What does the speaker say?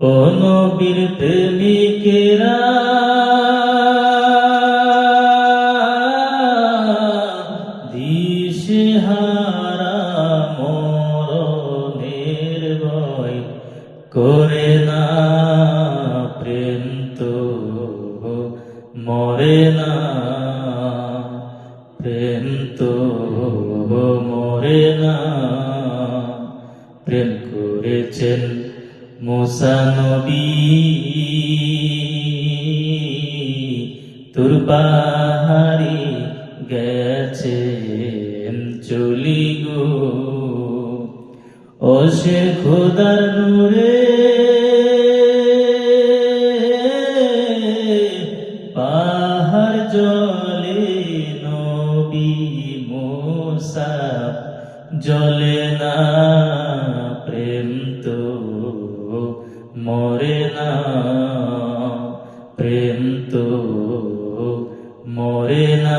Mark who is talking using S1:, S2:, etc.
S1: ও নবীর প্রেমিকেরা দিশেহারা মরণের ভয় করে না, প্রেম তো মরে না, প্রেম তো মরে না। প্রেম করেছেন মুসা নবী, তুর পাহাড়ি গেছেন চলি গো। ও সে খোদার নূরে পাহাড় জলে, নবী মুসা জলে না, প্রেম তো মরে না, প্রেম তো মরে না।